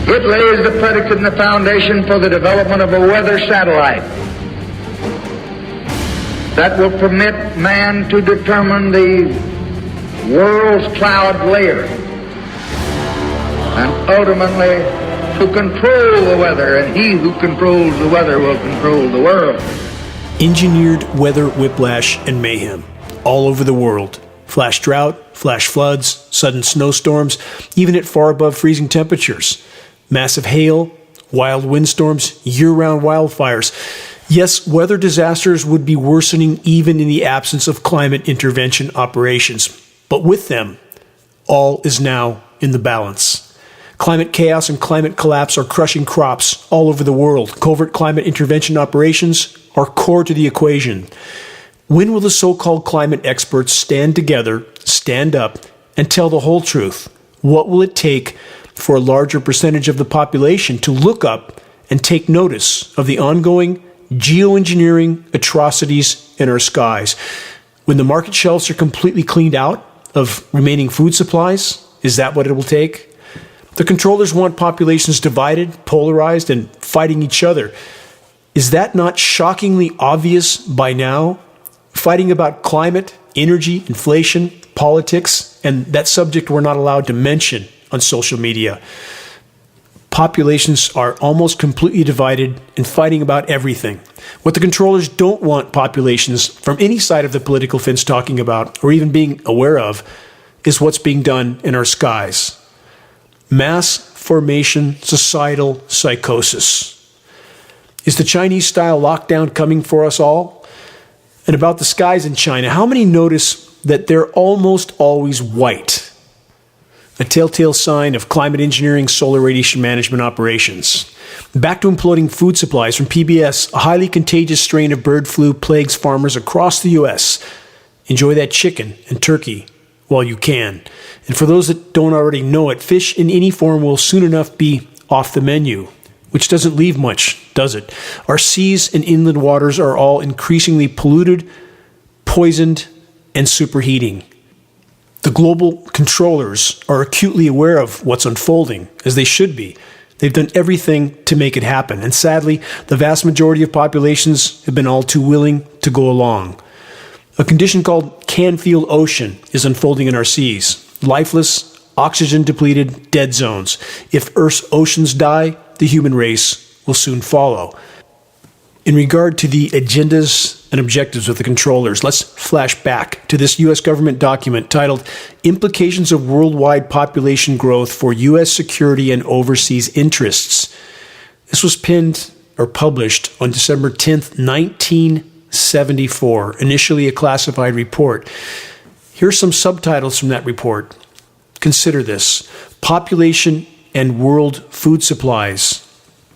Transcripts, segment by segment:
It lays the predicate and the foundation for the development of a weather satellite that will permit man to determine the world's cloud layer and ultimately to control the weather, and he who controls the weather will control the world. Engineered weather whiplash and mayhem all over the world. Flash drought, flash floods, sudden snowstorms, even at far above freezing temperatures. Massive hail, wild windstorms, year-round wildfires. Yes, weather disasters would be worsening even in the absence of climate intervention operations. But with them, all is now in the balance. Climate chaos and climate collapse are crushing crops all over the world. Covert climate intervention operations are core to the equation. When will the so-called climate experts stand together, stand up, and tell the whole truth? What will it take for a larger percentage of the population to look up and take notice of the ongoing geoengineering atrocities in our skies? When the market shelves are completely cleaned out of remaining food supplies, is that what it will take? The controllers want populations divided, polarized, and fighting each other. Is that not shockingly obvious by now? Fighting about climate, energy, inflation, politics, and that subject we're not allowed to mention on social media. Populations are almost completely divided and fighting about everything. What the controllers don't want populations from any side of the political fence talking about or even being aware of is what's being done in our skies. Mass formation societal psychosis. Is the Chinese-style lockdown coming for us all? And about the skies in China, how many notice that they're almost always white? A telltale sign of climate engineering solar radiation management operations. Back to imploding food supplies from PBS, a highly contagious strain of bird flu plagues farmers across the U.S. Enjoy that chicken and turkey while you can. And for those that don't already know it, fish in any form will soon enough be off the menu, which doesn't leave much, does it? Our seas and inland waters are all increasingly polluted, poisoned, and superheating. The global controllers are acutely aware of what's unfolding, as they should be. They've done everything to make it happen, and sadly, the vast majority of populations have been all too willing to go along. A condition called Canfield Ocean is unfolding in our seas. Lifeless, oxygen-depleted dead zones. If Earth's oceans die, the human race will soon follow. In regard to the agendas and objectives of the controllers, let's flash back to this U.S. government document titled Implications of Worldwide Population Growth for U.S. Security and Overseas Interests. This was penned or published on December 10th, 1974, initially a classified report. Here's some subtitles from that report. Consider this: Population and World Food Supplies.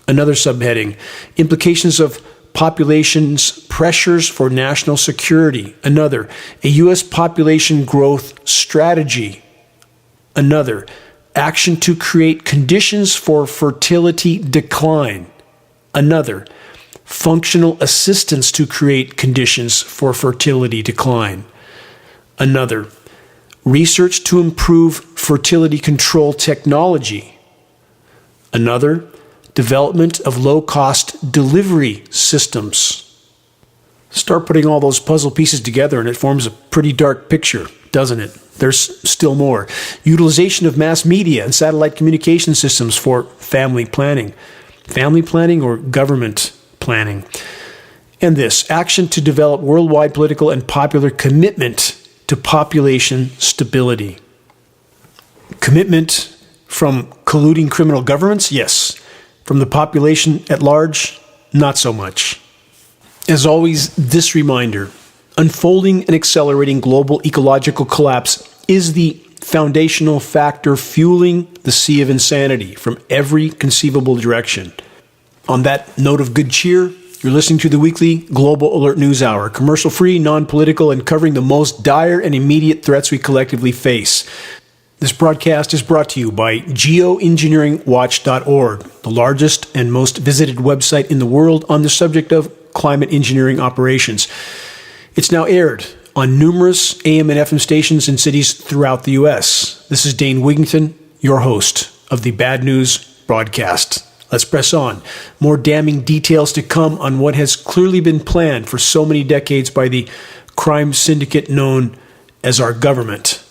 Another subheading: Implications of Population's Pressures for National Security. Another: A U.S. Population Growth Strategy. Another: Action to Create Conditions for Fertility Decline. Another: Functional Assistance to Create Conditions for Fertility Decline. Another: Research to Improve Fertility Control Technology. Another: Development of low-cost delivery systems. Start putting all those puzzle pieces together and it forms a pretty dark picture, doesn't it? There's still more. Utilization of mass media and satellite communication systems for family planning. Family planning or government planning. And this: Action to develop worldwide political and popular commitment to population stability. Commitment from colluding criminal governments? Yes. From the population at large? Not so much. As always, this reminder: unfolding and accelerating global ecological collapse is the foundational factor fueling the sea of insanity from every conceivable direction. On that note of good cheer, you're listening to the weekly Global Alert News Hour, commercial-free, non-political, and covering the most dire and immediate threats we collectively face. This broadcast is brought to you by Geoengineeringwatch.org, the largest and most visited website in the world on the subject of climate engineering operations. It's now aired on numerous AM and FM stations in cities throughout the U.S. This is Dane Wigington, your host of the Bad News broadcast. Let's press on. More damning details to come on what has clearly been planned for so many decades by the crime syndicate known as our government.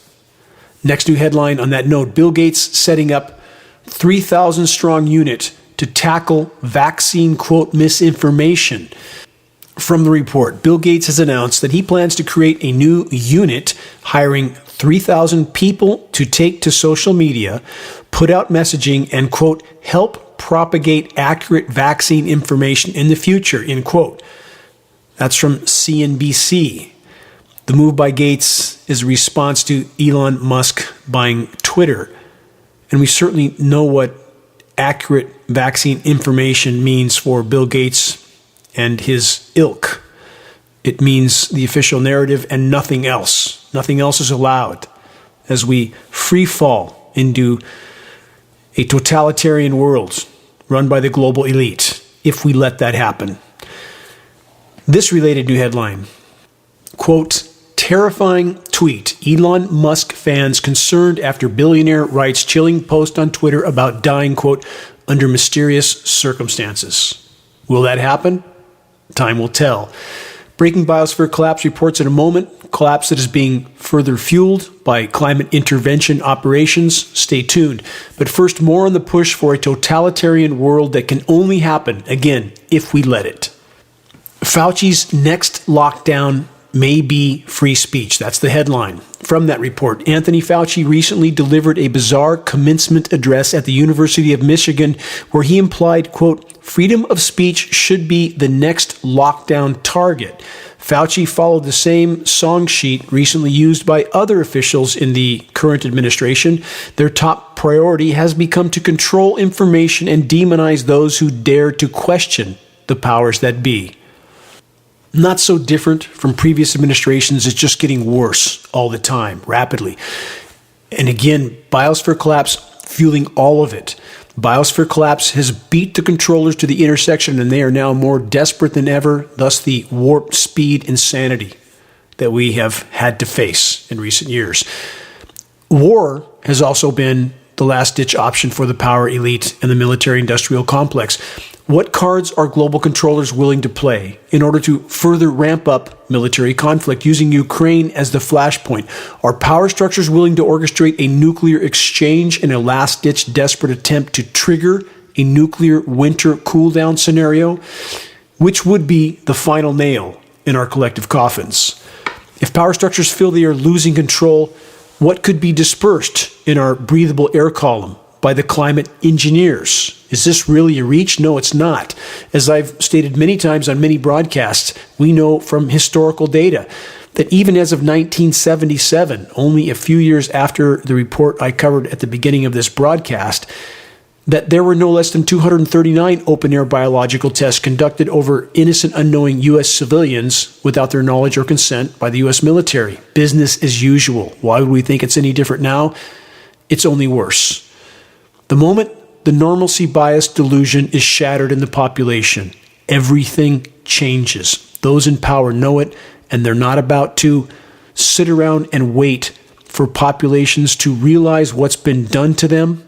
Next new headline on that note, Bill Gates setting up 3,000 strong unit to tackle vaccine, quote, misinformation. From the report, Bill Gates has announced that he plans to create a new unit, hiring 3,000 people to take to social media, put out messaging, and, quote, help propagate accurate vaccine information in the future, end quote. That's from CNBC. The move by Gates is a response to Elon Musk buying Twitter. And we certainly know what accurate vaccine information means for Bill Gates and his ilk. It means the official narrative and nothing else. Nothing else is allowed as we free fall into a totalitarian world run by the global elite, if we let that happen. This related new headline, quote, terrifying tweet. Elon Musk fans concerned after billionaire writes chilling post on Twitter about dying, quote, under mysterious circumstances. Will that happen? Time will tell. Breaking biosphere collapse reports in a moment. Collapse that is being further fueled by climate intervention operations. Stay tuned. But first, more on the push for a totalitarian world that can only happen, again, if we let it. Fauci's next lockdown may be free speech. That's the headline from that report. Anthony Fauci recently delivered a bizarre commencement address at the University of Michigan where he implied, quote, freedom of speech should be the next lockdown target. Fauci followed the same song sheet recently used by other officials in the current administration. Their top priority has become to control information and demonize those who dare to question the powers that be. Not so different from previous administrations. It's just getting worse all the time, rapidly. And again, biosphere collapse fueling all of it. Biosphere collapse has beat the controllers to the intersection, and they are now more desperate than ever, thus the warp speed insanity that we have had to face in recent years. War has also been the last-ditch option for the power elite and the military-industrial complex. What cards are global controllers willing to play in order to further ramp up military conflict using Ukraine as the flashpoint? Are power structures willing to orchestrate a nuclear exchange in a last-ditch desperate attempt to trigger a nuclear winter cool-down scenario? Which would be the final nail in our collective coffins? If power structures feel they are losing control, what could be dispersed in our breathable air column by the climate engineers? Is this really a reach? No, it's not. As I've stated many times on many broadcasts, we know from historical data that even as of 1977, only a few years after the report I covered at the beginning of this broadcast, that there were no less than 239 open-air biological tests conducted over innocent, unknowing U.S. civilians without their knowledge or consent by the U.S. military. Business as usual. Why would we think it's any different now? It's only worse. The moment the normalcy bias delusion is shattered in the population, everything changes. Those in power know it, and they're not about to sit around and wait for populations to realize what's been done to them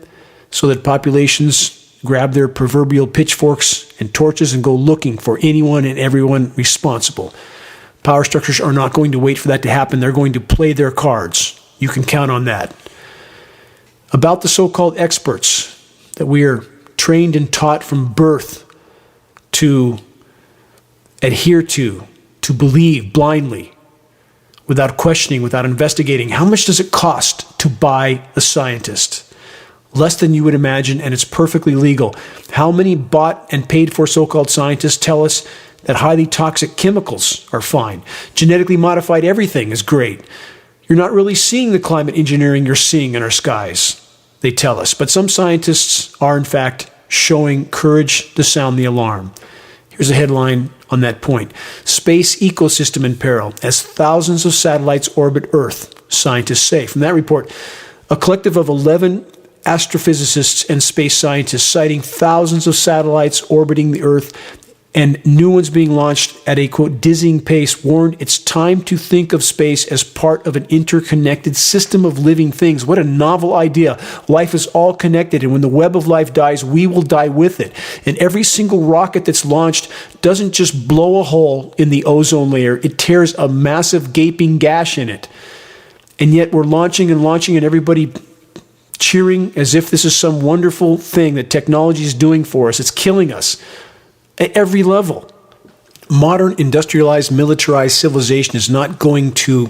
so that populations grab their proverbial pitchforks and torches and go looking for anyone and everyone responsible. Power structures are not going to wait for that to happen. They're going to play their cards. You can count on that. About the so-called experts that we are trained and taught from birth to adhere to believe blindly, without questioning, without investigating. How much does it cost to buy a scientist? Less than you would imagine, and it's perfectly legal. How many bought and paid for so-called scientists tell us that highly toxic chemicals are fine? Genetically modified everything is great. You're not really seeing the climate engineering you're seeing in our skies, they tell us. But some scientists are, in fact, showing courage to sound the alarm. Here's a headline on that point. Space ecosystem in peril as thousands of satellites orbit Earth, scientists say. From that report, a collective of 11 astrophysicists and space scientists citing thousands of satellites orbiting the Earth and new ones being launched at a, quote, dizzying pace, warned it's time to think of space as part of an interconnected system of living things. What a novel idea. Life is all connected, and when the web of life dies, we will die with it. And every single rocket that's launched doesn't just blow a hole in the ozone layer, it tears a massive gaping gash in it. And yet we're launching, and everybody cheering as if this is some wonderful thing that technology is doing for us. It's killing us at every level. Modern industrialized, militarized civilization is not going to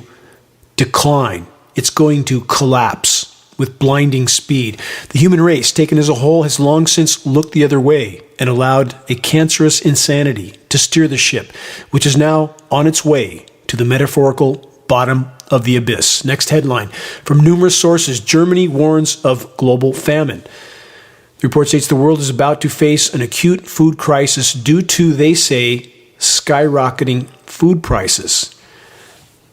decline. It's going to collapse with blinding speed. The human race, taken as a whole, has long since looked the other way and allowed a cancerous insanity to steer the ship, which is now on its way to the metaphorical bottom of the abyss. Next headline. From numerous sources, Germany warns of global famine. The report states the world is about to face an acute food crisis due to, they say, skyrocketing food prices.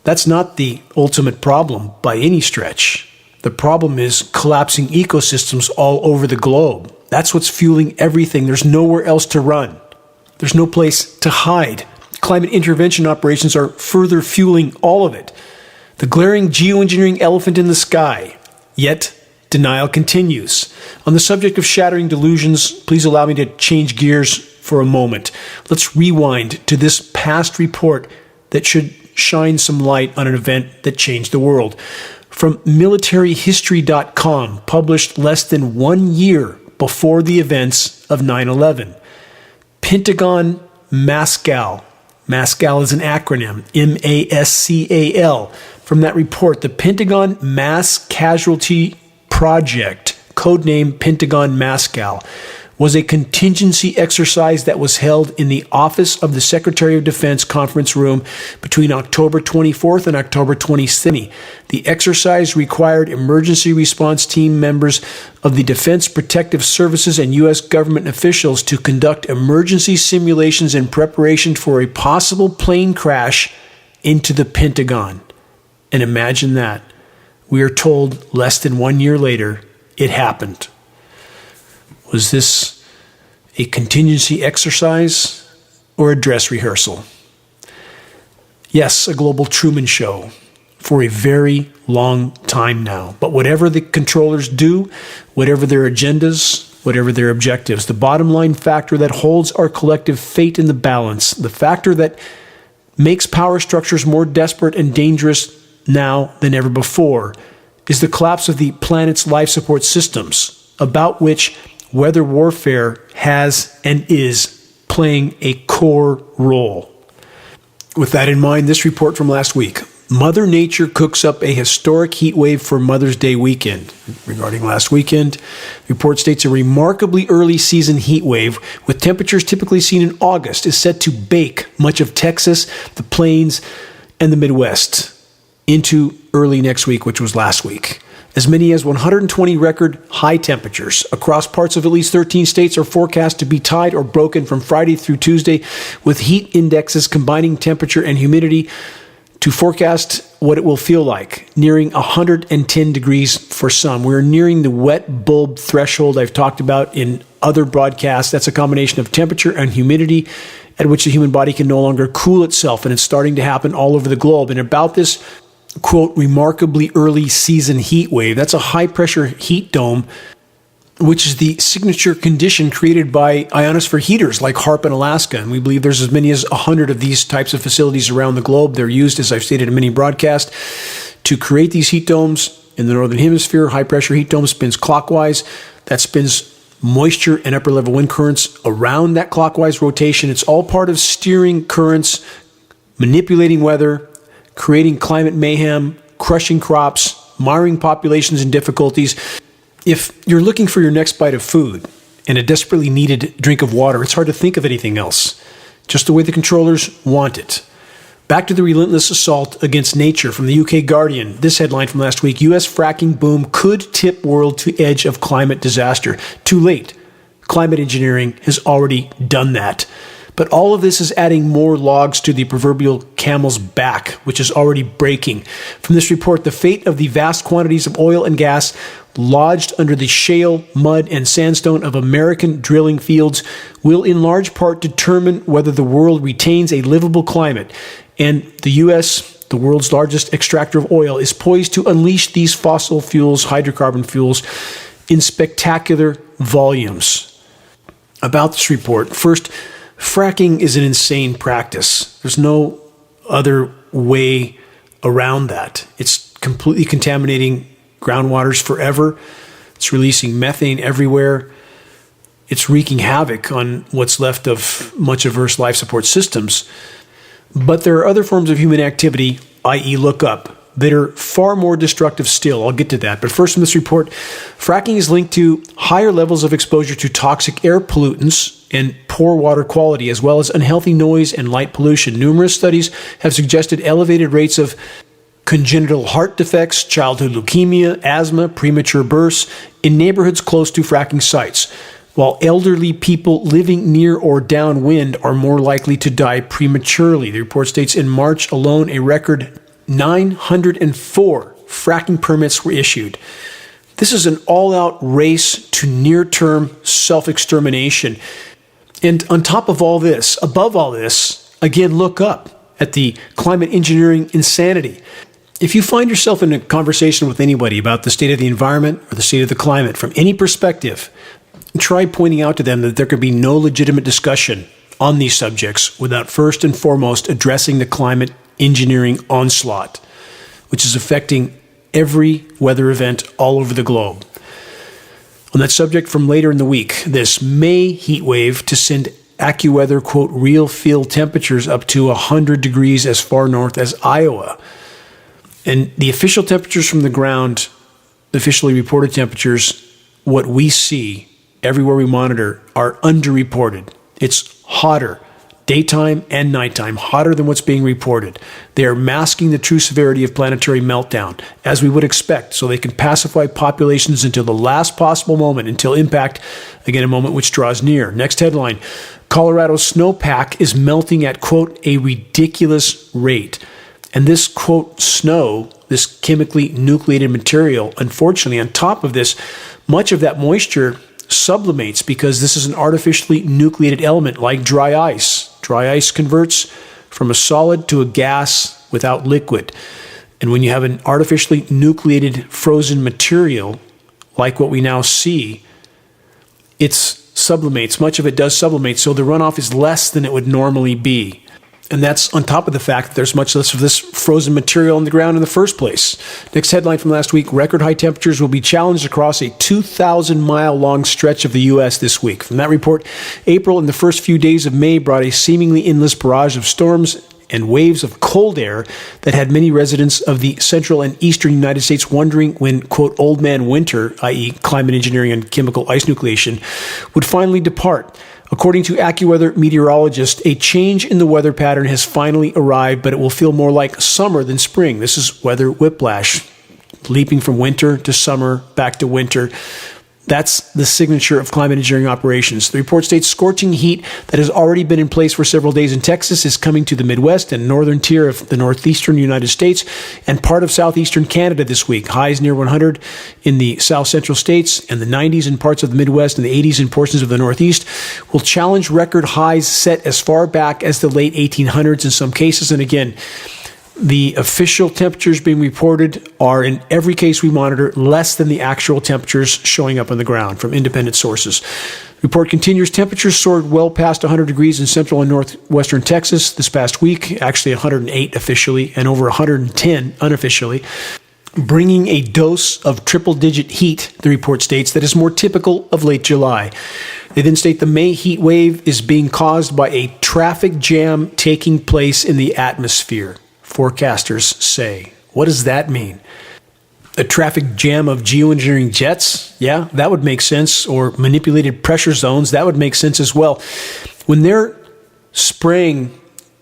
That's not the ultimate problem by any stretch. The problem is collapsing ecosystems all over the globe. That's what's fueling everything. There's nowhere else to run. There's no place to hide. Climate intervention operations are further fueling all of it. The glaring geoengineering elephant in the sky. Yet, denial continues. On the subject of shattering delusions, please allow me to change gears for a moment. Let's rewind to this past report that should shine some light on an event that changed the world. From militaryhistory.com, published less than 1 year before the events of 9/11. Pentagon Mascal. Mascal is an acronym, MASCAL. From that report, the Pentagon Mass Casualty Project, codename Pentagon Mascal, was a contingency exercise that was held in the Office of the Secretary of Defense conference room between October 24th and October 27th. The exercise required emergency response team members of the Defense Protective Services and U.S. government officials to conduct emergency simulations in preparation for a possible plane crash into the Pentagon. And imagine that. We are told less than 1 year later, it happened. Was this a contingency exercise or a dress rehearsal? Yes, a global Truman Show for a very long time now. But whatever the controllers do, whatever their agendas, whatever their objectives, the bottom line factor that holds our collective fate in the balance, the factor that makes power structures more desperate and dangerous now than ever before, is the collapse of the planet's life support systems, about which weather warfare has and is playing a core role. With that in mind, this report from last week. Mother Nature cooks up a historic heat wave for Mother's Day weekend. Regarding last weekend, the report states a remarkably early season heat wave with temperatures typically seen in August is set to bake much of Texas, the Plains, and the Midwest into early next week, which was last week. As many as 120 record high temperatures across parts of at least 13 states are forecast to be tied or broken from Friday through Tuesday, with heat indexes combining temperature and humidity to forecast what it will feel like, nearing 110 degrees for some. We're nearing the wet bulb threshold I've talked about in other broadcasts. That's a combination of temperature and humidity at which the human body can no longer cool itself, and it's starting to happen all over the globe. And about this, quote, remarkably early season heat wave, that's a high-pressure heat dome, which is the signature condition created by ionosphere heaters like HARP in Alaska. And we believe there's as many as 100 of these types of facilities around the globe. They're used, as I've stated in many broadcasts, to create these heat domes. In the northern hemisphere, high-pressure heat dome spins clockwise. That spins moisture and upper-level wind currents around that clockwise rotation. It's all part of steering currents, manipulating weather, creating climate mayhem, crushing crops, marring populations and difficulties. If you're looking for your next bite of food and a desperately needed drink of water, it's hard to think of anything else, just the way the controllers want it. Back to the relentless assault against nature from the UK Guardian. This headline from last week, US fracking boom could tip world to edge of climate disaster. Too late. Climate engineering has already done that. But all of this is adding more logs to the proverbial camel's back, which is already breaking. From this report, the fate of the vast quantities of oil and gas lodged under the shale, mud, and sandstone of American drilling fields will in large part determine whether the world retains a livable climate. And the U.S., the world's largest extractor of oil, is poised to unleash these fossil fuels, hydrocarbon fuels, in spectacular volumes. About this report, first, fracking is an insane practice. There's no other way around that. It's completely contaminating groundwaters forever. It's releasing methane everywhere. It's wreaking havoc on what's left of much of Earth's life support systems. But there are other forms of human activity, i.e. look up, that are far more destructive still. I'll get to that. But first, from this report, fracking is linked to higher levels of exposure to toxic air pollutants and poor water quality, as well as unhealthy noise and light pollution. Numerous studies have suggested elevated rates of congenital heart defects, childhood leukemia, asthma, premature births in neighborhoods close to fracking sites, while elderly people living near or downwind are more likely to die prematurely. The report states in March alone, a record 904 fracking permits were issued. This is an all-out race to near-term self-extermination. And on top of all this, above all this, again, look up at the climate engineering insanity. If you find yourself in a conversation with anybody about the state of the environment or the state of the climate from any perspective, try pointing out to them that there could be no legitimate discussion on these subjects without first and foremost addressing the climate engineering onslaught, which is affecting every weather event all over the globe. On that subject, from later in the week, this May heat wave to send AccuWeather, quote, real field temperatures up to 100 degrees as far north as Iowa. And the official temperatures from the ground, the officially reported temperatures, what we see everywhere we monitor, are underreported. It's hotter, daytime and nighttime, hotter than what's being reported. They are masking the true severity of planetary meltdown, as we would expect, so they can pacify populations until the last possible moment, until impact, again, a moment which draws near. Next headline, Colorado's snowpack is melting at, quote, a ridiculous rate. And this, quote, snow, this chemically nucleated material, unfortunately, on top of this, much of that moisture sublimates because this is an artificially nucleated element like dry ice. Dry ice converts from a solid to a gas without liquid. And when you have an artificially nucleated frozen material like what we now see, it sublimates. Much of it does sublimate, so the runoff is less than it would normally be. And that's on top of the fact that there's much less of this frozen material on the ground in the first place. Next headline from last week, record high temperatures will be challenged across a 2,000-mile-long stretch of the U.S. this week. From that report, April and the first few days of May brought a seemingly endless barrage of storms and waves of cold air that had many residents of the central and eastern United States wondering when, quote, old man winter, i.e. climate engineering and chemical ice nucleation, would finally depart. According to AccuWeather meteorologists, a change in the weather pattern has finally arrived, but it will feel more like summer than spring. This is weather whiplash, leaping from winter to summer, back to winter. That's the signature of climate engineering operations. The report states scorching heat that has already been in place for several days in Texas is coming to the Midwest and northern tier of the northeastern United States and part of southeastern Canada this week. Highs near 100 in the south central states and the 90s in parts of the Midwest and the 80s in portions of the Northeast will challenge record highs set as far back as the late 1800s in some cases. And again, the official temperatures being reported are, in every case we monitor, less than the actual temperatures showing up on the ground from independent sources. Report continues, temperatures soared well past 100 degrees in central and northwestern Texas this past week, actually 108 officially and over 110 unofficially, bringing a dose of triple-digit heat, the report states, that is more typical of late July. They then state the May heat wave is being caused by a traffic jam taking place in the atmosphere. Forecasters say. What does that mean? A traffic jam of geoengineering jets? Yeah, that would make sense. Or manipulated pressure zones? That would make sense as well. When they're spraying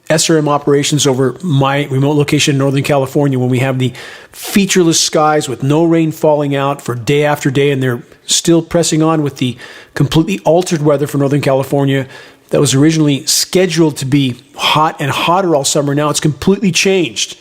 SRM operations over my remote location in Northern California, when we have the featureless skies with no rain falling out for day after day, and they're still pressing on with the completely altered weather for Northern California, that was originally scheduled to be hot and hotter all summer, now it's completely changed.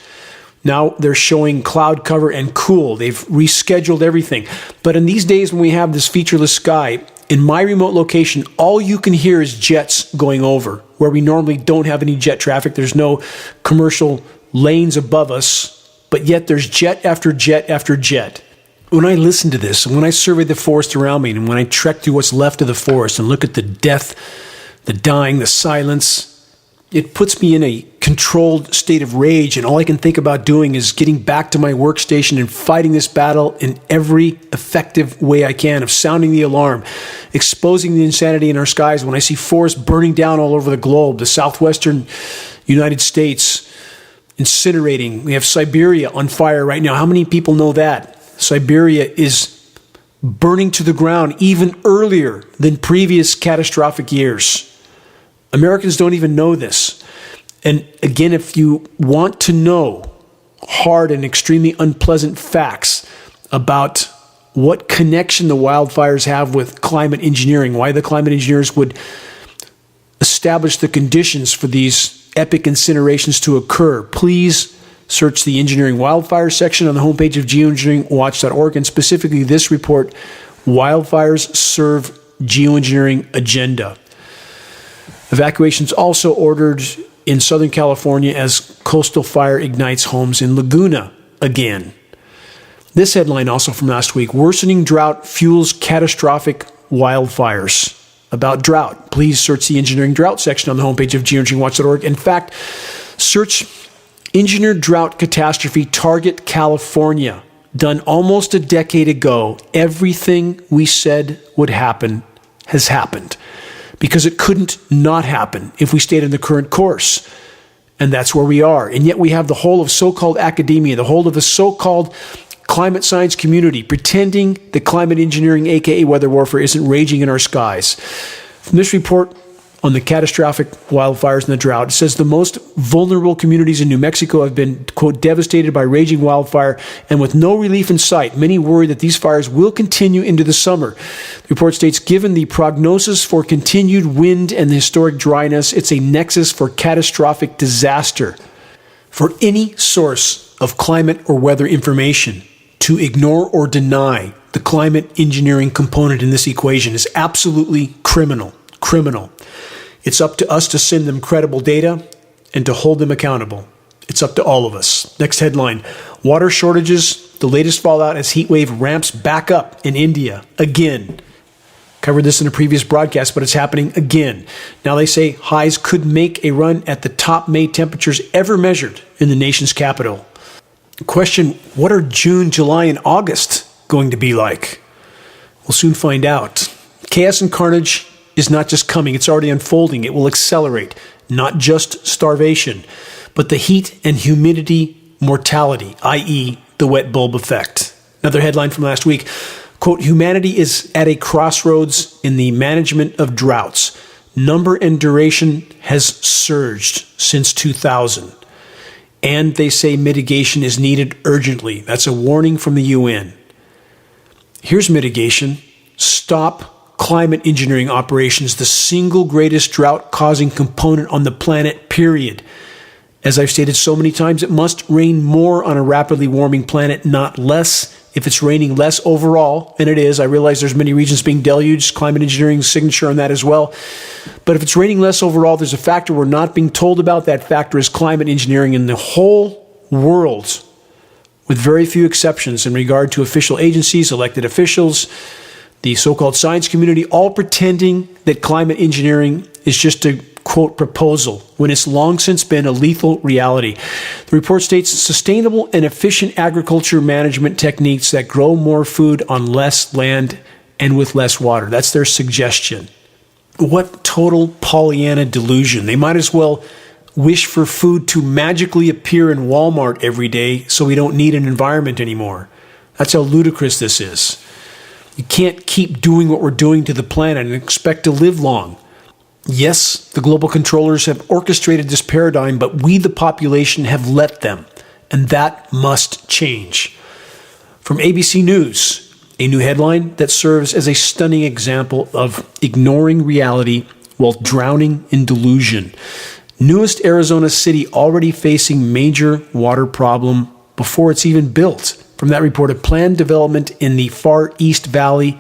Now they're showing cloud cover and cool. They've rescheduled everything. But in these days when we have this featureless sky, in my remote location, all you can hear is jets going over, where we normally don't have any jet traffic. There's no commercial lanes above us, but yet there's jet after jet after jet. When I listen to this, and when I survey the forest around me, and when I trek through what's left of the forest and look at the death, the dying, the silence, it puts me in a controlled state of rage, and all I can think about doing is getting back to my workstation and fighting this battle in every effective way I can, of sounding the alarm, exposing the insanity in our skies when I see forests burning down all over the globe, the southwestern United States incinerating. We have Siberia on fire right now. How many people know that? Siberia is burning to the ground even earlier than previous catastrophic years. Americans don't even know this. And again, if you want to know hard and extremely unpleasant facts about what connection the wildfires have with climate engineering, why the climate engineers would establish the conditions for these epic incinerations to occur, please search the engineering wildfire section on the homepage of geoengineeringwatch.org, and specifically this report, Wildfires Serve Geoengineering Agenda. Evacuations also ordered in Southern California as coastal fire ignites homes in Laguna again. This headline also from last week, worsening drought fuels catastrophic wildfires. About drought, please search the engineering drought section on the homepage of geoengineeringwatch.org. In fact, search engineered drought catastrophe target California, done almost a decade ago. Everything we said would happen has happened, because it couldn't not happen if we stayed in the current course. And that's where we are. And yet we have the whole of so-called academia, the whole of the so-called climate science community pretending that climate engineering, aka weather warfare, isn't raging in our skies. From this report on the catastrophic wildfires and the drought, it says the most vulnerable communities in New Mexico have been, quote, devastated by raging wildfire, and with no relief in sight, many worry that these fires will continue into the summer. The report states, given the prognosis for continued wind and the historic dryness, it's a nexus for catastrophic disaster. For any source of climate or weather information to ignore or deny the climate engineering component in this equation is absolutely criminal. Criminal. It's up to us to send them credible data and to hold them accountable. It's up to all of us. Next headline, water shortages, the latest fallout as heat wave ramps back up in India again. Covered this in a previous broadcast, but it's happening again. Now they say highs could make a run at the top May temperatures ever measured in the nation's capital. Question, what are June, July, and August going to be like? We'll soon find out. Chaos and carnage is not just coming, it's already unfolding. It will accelerate, not just starvation, but the heat and humidity mortality, i.e. the wet bulb effect. Another headline from last week, quote, humanity is at a crossroads in the management of droughts. Number and duration has surged since 2000. And they say mitigation is needed urgently. That's a warning from the UN. Here's mitigation. Stop climate engineering operations, the single greatest drought-causing component on the planet, period. As I've stated so many times, it must rain more on a rapidly warming planet, not less. If it's raining less overall, and it is, I realize there's many regions being deluged, climate engineering's signature on that as well. But if it's raining less overall, there's a factor we're not being told about. That factor is climate engineering in the whole world, with very few exceptions in regard to official agencies, elected officials, the so-called science community, all pretending that climate engineering is just a, quote, proposal, when it's long since been a lethal reality. The report states sustainable and efficient agriculture management techniques that grow more food on less land and with less water. That's their suggestion. What total Pollyanna delusion. They might as well wish for food to magically appear in Walmart every day so we don't need an environment anymore. That's how ludicrous this is. You can't keep doing what we're doing to the planet and expect to live long. Yes, the global controllers have orchestrated this paradigm, but we, the population, have let them, and that must change. From ABC News, a new headline that serves as a stunning example of ignoring reality while drowning in delusion. Newest Arizona city already facing major water problem before it's even built. From that report, a planned development in the Far East Valley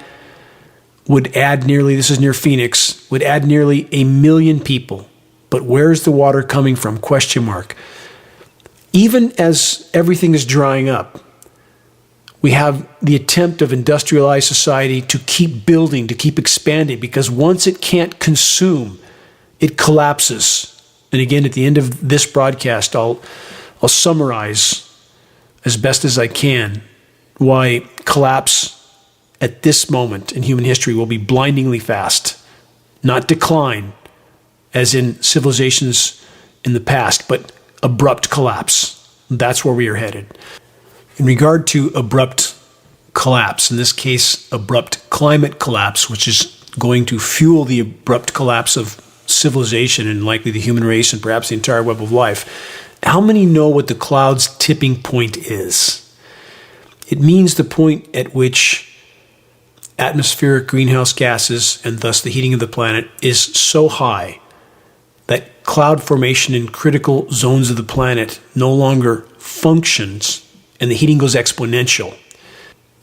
would add nearly, this is near Phoenix, would add nearly 1 million people. But where's the water coming from? Question mark. Even as everything is drying up, we have the attempt of industrialized society to keep building, to keep expanding, because once it can't consume, it collapses. And again, at the end of this broadcast, I'll summarize as best as I can why collapse at this moment in human history will be blindingly fast, not decline, as in civilizations in the past, but abrupt collapse. That's where we are headed. In regard to abrupt collapse, in this case, abrupt climate collapse, which is going to fuel the abrupt collapse of civilization and likely the human race and perhaps the entire web of life, how many know what the cloud's tipping point is? It means the point at which atmospheric greenhouse gases and thus the heating of the planet is so high that cloud formation in critical zones of the planet no longer functions and the heating goes exponential.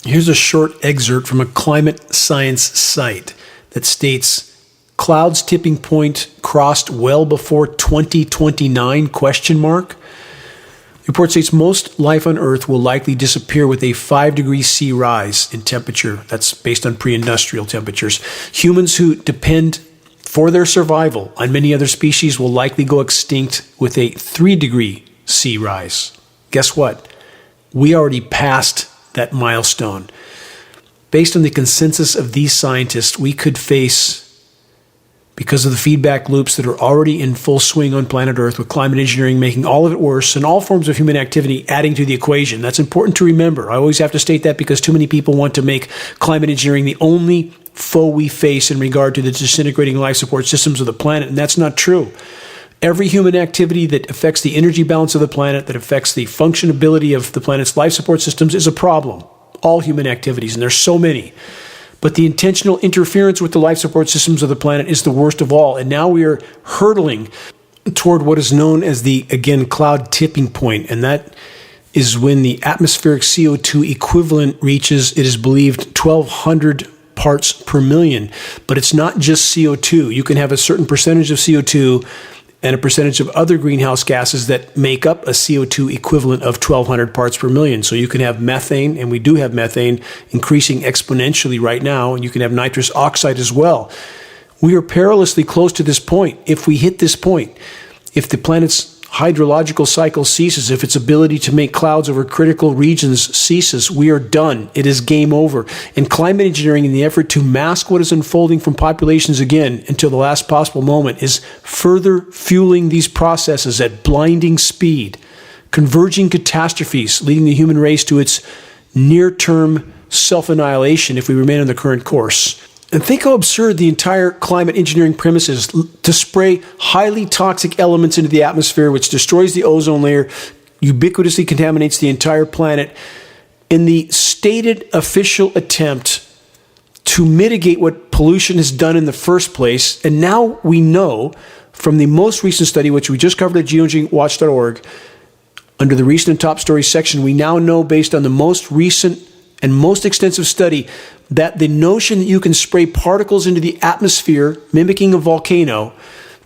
Here's a short excerpt from a climate science site that states, cloud's tipping point crossed well before 2029, question mark. The report states most life on Earth will likely disappear with a 5 degrees C rise in temperature. That's based on pre-industrial temperatures. Humans who depend for their survival on many other species will likely go extinct with a 3 degree C rise. Guess what? We already passed that milestone. Based on the consensus of these scientists, we could face, because of the feedback loops that are already in full swing on planet Earth, with climate engineering making all of it worse and all forms of human activity adding to the equation. That's important to remember. I always have to state that because too many people want to make climate engineering the only foe we face in regard to the disintegrating life support systems of the planet, and that's not true. Every human activity that affects the energy balance of the planet, that affects the functionability of the planet's life support systems is a problem. All human activities, and there's so many. But the intentional interference with the life support systems of the planet is the worst of all. And now we are hurtling toward what is known as the, again, cloud tipping point. And that is when the atmospheric CO2 equivalent reaches, it is believed, 1,200 parts per million. But it's not just CO2. You can have a certain percentage of CO2 and a percentage of other greenhouse gases that make up a CO2 equivalent of 1,200 parts per million. So you can have methane, and we do have methane increasing exponentially right now, and you can have nitrous oxide as well. We are perilously close to this point. If we hit this point, if the planet's hydrological cycle ceases, if its ability to make clouds over critical regions ceases, we are done. It is game over. And climate engineering, in the effort to mask what is unfolding from populations again until the last possible moment, is further fueling these processes at blinding speed, converging catastrophes, leading the human race to its near-term self-annihilation if we remain on the current course. And think how absurd the entire climate engineering premise is, to spray highly toxic elements into the atmosphere, which destroys the ozone layer, ubiquitously contaminates the entire planet, in the stated official attempt to mitigate what pollution has done in the first place. And now we know from the most recent study, which we just covered at geoengineeringwatch.org, under the recent and top stories section, we now know, based on the most recent and most extensive study, that the notion that you can spray particles into the atmosphere, mimicking a volcano,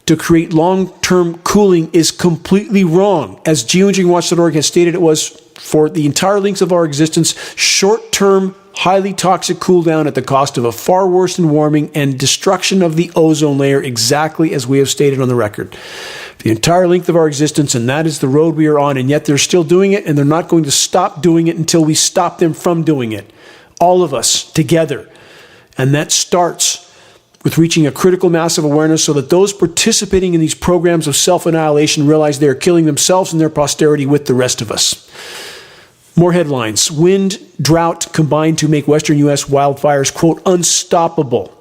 to create long-term cooling is completely wrong. As geoengineeringwatch.org has stated, it was, for the entire length of our existence, short-term, highly toxic cool down at the cost of a far worse than warming and destruction of the ozone layer, exactly as we have stated on the record. The entire length of our existence, and that is the road we are on, and yet they're still doing it, and they're not going to stop doing it until we stop them from doing it. All of us together. And that starts with reaching a critical mass of awareness so that those participating in these programs of self-annihilation realize they are killing themselves and their posterity with the rest of us. More headlines. Wind, drought combined to make western U.S. wildfires, quote, unstoppable.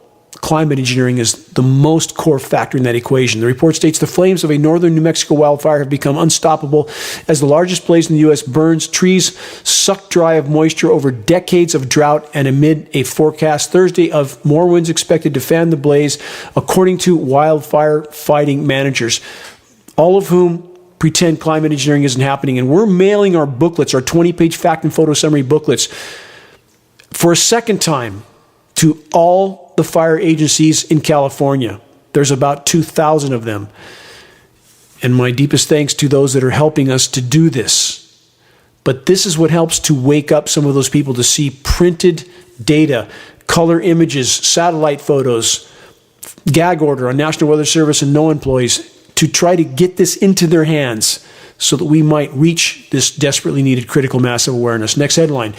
climate engineering is the most core factor in that equation. The report states the flames of a northern New Mexico wildfire have become unstoppable as the largest blaze in the U.S. burns trees sucked dry of moisture over decades of drought and amid a forecast Thursday of more winds expected to fan the blaze, according to wildfire fighting managers, all of whom pretend climate engineering isn't happening. And we're mailing our booklets, our 20-page fact and photo summary booklets, for a second time to all the fire agencies in California. There's about 2,000 of them. And my deepest thanks to those that are helping us to do this. But this is what helps to wake up some of those people to see printed data, color images, satellite photos, gag order on National Weather Service and no employees, to try to get this into their hands so that we might reach this desperately needed critical mass of awareness. Next headline: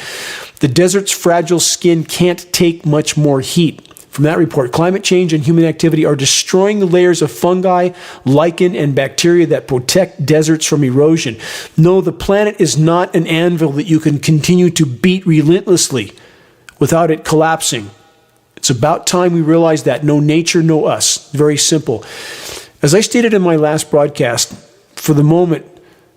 the desert's fragile skin can't take much more heat. From that report, climate change and human activity are destroying the layers of fungi, lichen, and bacteria that protect deserts from erosion. No, the planet is not an anvil that you can continue to beat relentlessly without it collapsing. It's about time we realize that. No nature, no us. Very simple. As I stated in my last broadcast, for the moment,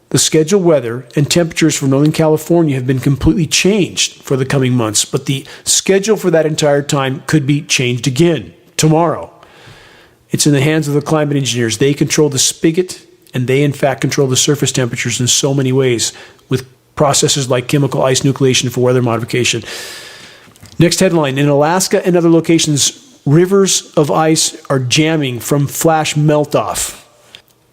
the scheduled weather and temperatures for Northern California have been completely changed for the coming months, but the schedule for that entire time could be changed again tomorrow. It's in the hands of the climate engineers. They control the spigot, and they, in fact, control the surface temperatures in so many ways with processes like chemical ice nucleation for weather modification. Next headline: in Alaska and other locations, rivers of ice are jamming from flash melt-off.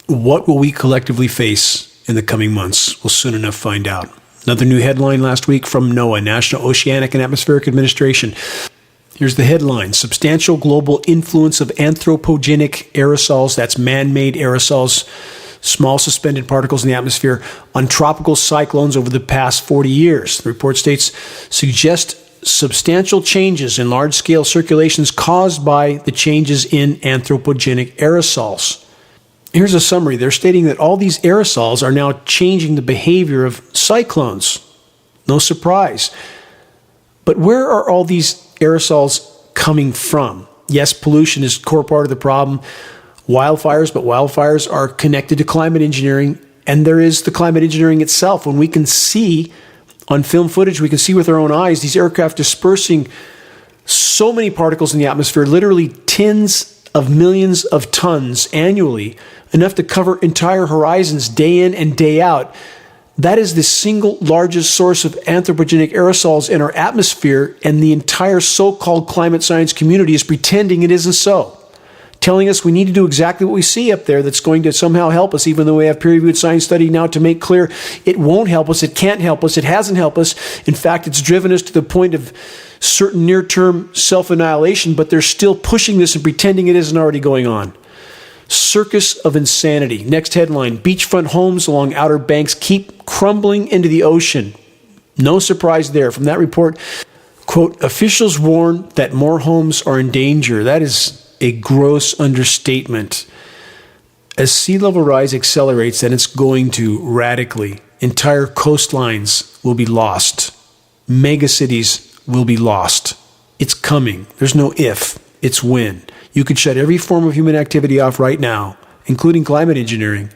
What will we collectively face in the coming months? We'll soon enough find out. Another new headline last week from NOAA, National Oceanic and Atmospheric Administration. Here's the headline: substantial global influence of anthropogenic aerosols, that's man-made aerosols, small suspended particles in the atmosphere, on tropical cyclones over the past 40 years. The report states, suggest substantial changes in large-scale circulations caused by the changes in anthropogenic aerosols. Here's a summary. They're stating that all these aerosols are now changing the behavior of cyclones. No surprise. But where are all these aerosols coming from? Yes, pollution is a core part of the problem. Wildfires, but wildfires are connected to climate engineering, and there is the climate engineering itself. When we can see on film footage, we can see with our own eyes these aircraft dispersing so many particles in the atmosphere, literally tens of millions of tons annually, enough to cover entire horizons day in and day out. That is the single largest source of anthropogenic aerosols in our atmosphere, and the entire so-called climate science community is pretending it isn't so, telling us we need to do exactly what we see up there that's going to somehow help us, even though we have peer-reviewed science study now to make clear it won't help us, it can't help us, it hasn't helped us. In fact, it's driven us to the point of certain near-term self-annihilation, but they're still pushing this and pretending it isn't already going on. Circus of insanity. Next headline: beachfront homes along Outer Banks keep crumbling into the ocean. No surprise there. From that report, quote, officials warn that more homes are in danger. That is a gross understatement. As sea level rise accelerates, and it's going to radically, entire coastlines will be lost. Megacities will be lost. It's coming. There's no if, it's when. You could shut every form of human activity off right now, including climate engineering,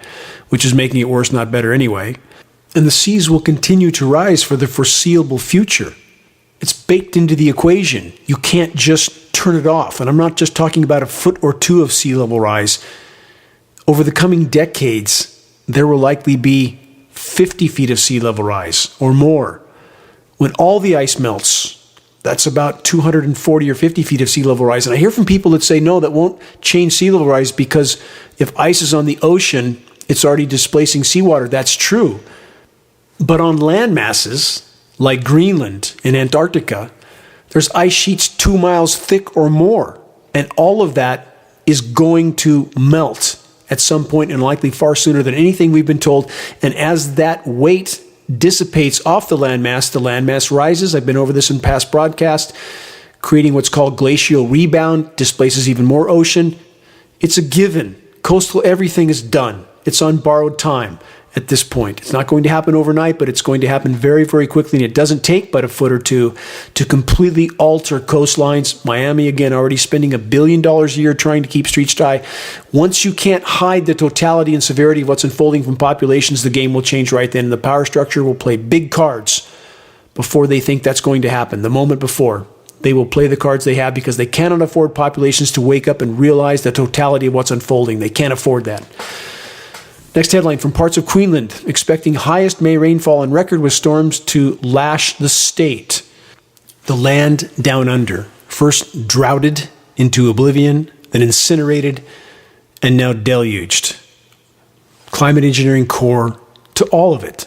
which is making it worse, not better anyway. And the seas will continue to rise for the foreseeable future. It's baked into the equation. You can't just turn it off. And I'm not just talking about a foot or two of sea level rise. Over the coming decades, there will likely be 50 feet of sea level rise or more. When all the ice melts, that's about 240 or 50 feet of sea level rise. And I hear from people that say, no, that won't change sea level rise because if ice is on the ocean, it's already displacing seawater. That's true. But on land masses like Greenland and Antarctica, there's ice sheets 2 miles thick or more. And all of that is going to melt at some point, and likely far sooner than anything we've been told. And as that weight dissipates off the landmass rises. I've been over this in past broadcasts, creating what's called glacial rebound, displaces even more ocean. It's a given. Coastal everything is done. It's on borrowed time. at this point. It's not going to happen overnight, but it's going to happen very, very quickly. And it doesn't take but a foot or two to completely alter coastlines. Miami, again, already spending $1 billion a year trying to keep streets dry. Once you can't hide the totality and severity of what's unfolding from populations, the game will change right then. And the power structure will play big cards before they think that's going to happen. The moment before, they will play the cards they have because they cannot afford populations to wake up and realize the totality of what's unfolding. They can't afford that. Next headline from parts of Queensland, expecting highest May rainfall on record with storms to lash the state. The land down under, first droughted into oblivion, then incinerated, and now deluged. Climate engineering core to all of it.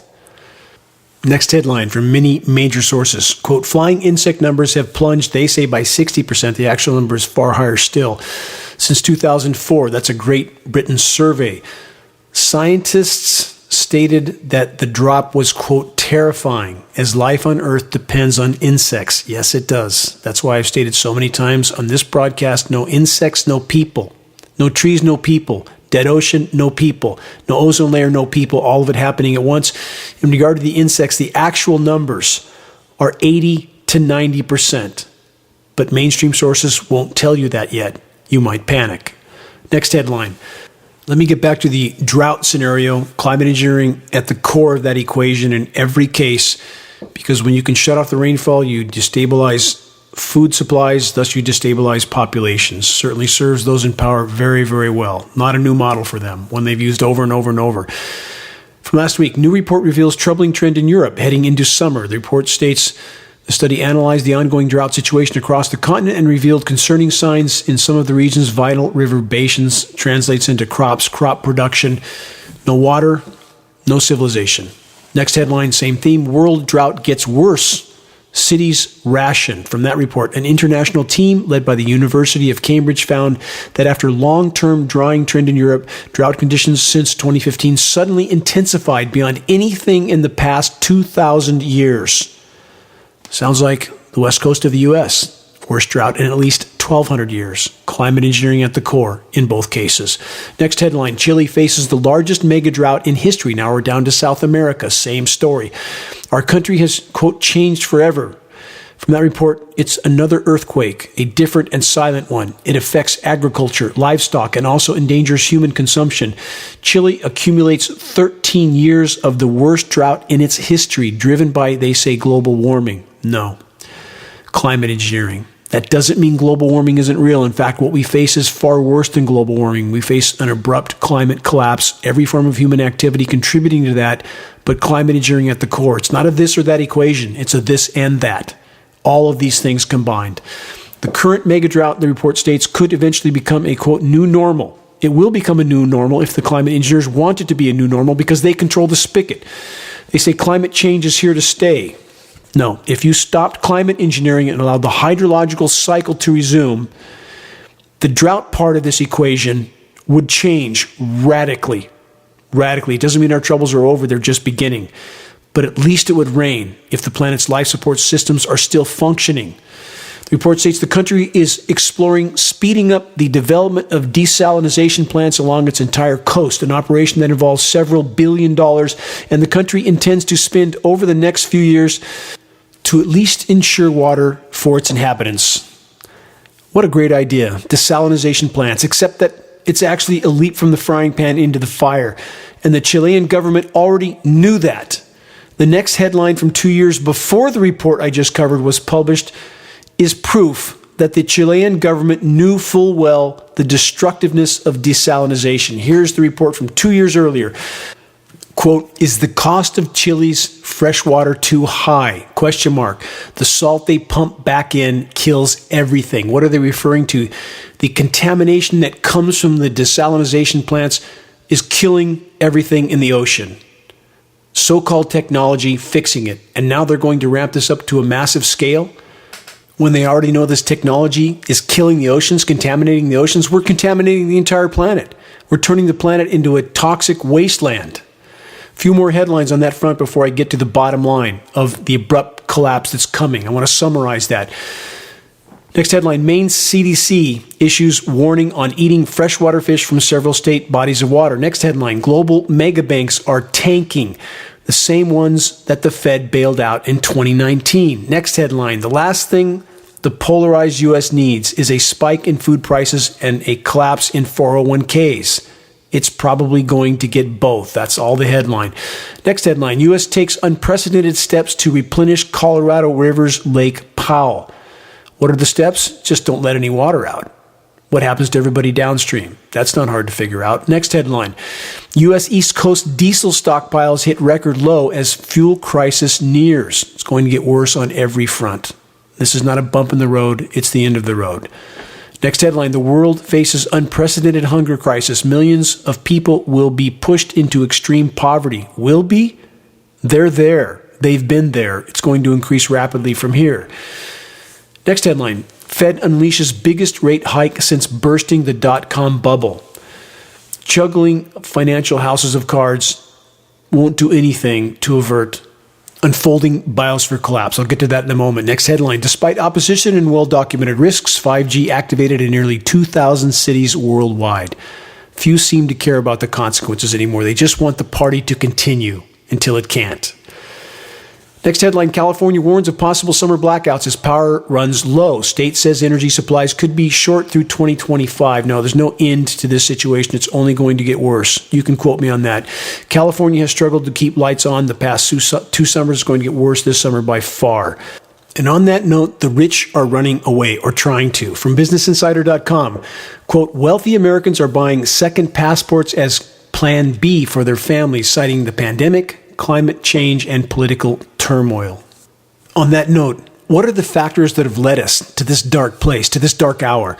Next headline from many major sources. Quote, flying insect numbers have plunged, they say, by 60%. The actual number is far higher still. Since 2004, that's a Great Britain survey. Scientists stated that the drop was, quote, terrifying, as life on Earth depends on insects. Yes, it does. That's why I've stated so many times on this broadcast, no insects, no people. No trees, no people. Dead ocean, no people. No ozone layer, no people. All of it happening at once. In regard to the insects, the actual numbers are 80 to 90%. But mainstream sources won't tell you that yet. You might panic. Next headline. Let me get back to the drought scenario. Climate engineering at the core of that equation in every case, because when you can shut off the rainfall, you destabilize food supplies, thus you destabilize populations. Certainly serves those in power very, very well. Not a new model for them, one they've used over and over and over. From last week, new report reveals troubling trend in Europe heading into summer. The report states the study analyzed the ongoing drought situation across the continent and revealed concerning signs in some of the region's vital river basins. Translates into crops, crop production. No water, no civilization. Next headline, same theme. World drought gets worse. Cities ration. From that report, an international team led by the University of Cambridge found that after long-term drying trend in Europe, drought conditions since 2015 suddenly intensified beyond anything in the past 2,000 years. Sounds like the west coast of the U.S. Worst drought in at least 1,200 years. Climate engineering at the core in both cases. Next headline, Chile faces the largest mega drought in history. Now we're down to South America. Same story. Our country has, quote, changed forever. From that report, it's another earthquake, a different and silent one. It affects agriculture, livestock, and also endangers human consumption. Chile accumulates 13 years of the worst drought in its history, driven by, they say, global warming. No. Climate engineering. That doesn't mean global warming isn't real. In fact, what we face is far worse than global warming. We face an abrupt climate collapse, every form of human activity contributing to that, but climate engineering at the core. It's not a this or that equation. It's a this and that. All of these things combined. The current mega drought, the report states, could eventually become a, quote, new normal. It will become a new normal if the climate engineers want it to be a new normal because they control the spigot. They say climate change is here to stay. No, if you stopped climate engineering and allowed the hydrological cycle to resume, the drought part of this equation would change radically. Radically. It doesn't mean our troubles are over, they're just beginning. But at least it would rain if the planet's life support systems are still functioning. The report states the country is exploring speeding up the development of desalination plants along its entire coast, an operation that involves several $billions, and the country intends to spend over the next few years to at least ensure water for its inhabitants. What a great idea, desalination plants, except that it's actually a leap from the frying pan into the fire. And the Chilean government already knew that. The next headline from 2 years before the report I just covered was published is proof that the Chilean government knew full well the destructiveness of desalination. Here's the report from 2 years earlier. Quote, is the cost of Chile's fresh water too high? Question mark. The salt they pump back in kills everything. What are they referring to? The contamination that comes from the desalination plants is killing everything in the ocean. So-called technology fixing it. And now they're going to ramp this up to a massive scale when they already know this technology is killing the oceans, contaminating the oceans. We're contaminating the entire planet. We're turning the planet into a toxic wasteland. Few more headlines on that front before I get to the bottom line of the abrupt collapse that's coming. I want to summarize that. Next headline, Maine CDC issues warning on eating freshwater fish from several state bodies of water. Next headline, global megabanks are tanking, the same ones that the Fed bailed out in 2019. Next headline, the last thing the polarized U.S. needs is a spike in food prices and a collapse in 401ks. It's probably going to get both. That's all the headline. Next headline, U.S. takes unprecedented steps to replenish Colorado River's Lake Powell. What are the steps? Just don't let any water out. What happens to everybody downstream? That's not hard to figure out. Next headline, U.S. East Coast diesel stockpiles hit record low as fuel crisis nears. It's going to get worse on every front. This is not a bump in the road. It's the end of the road. Next headline, the world faces unprecedented hunger crisis. Millions of people will be pushed into extreme poverty. Will be? They're there. They've been there. It's going to increase rapidly from here. Next headline, Fed unleashes biggest rate hike since bursting the dot-com bubble. Juggling financial houses of cards won't do anything to avert unfolding biosphere collapse. I'll get to that in a moment. Next headline, despite opposition and well-documented risks, 5G activated in nearly 2,000 cities worldwide. Few seem to care about the consequences anymore. They just want the party to continue until it can't. Next headline, California warns of possible summer blackouts as power runs low. State says energy supplies could be short through 2025. No, there's no end to this situation. It's only going to get worse. You can quote me on that. California has struggled to keep lights on the past two summers. It's going to get worse this summer by far. And on that note, the rich are running away, or trying to. From BusinessInsider.com, quote, wealthy Americans are buying second passports as plan B for their families, citing the pandemic, climate change, and political turmoil. On that note, what are the factors that have led us to this dark place, to this dark hour?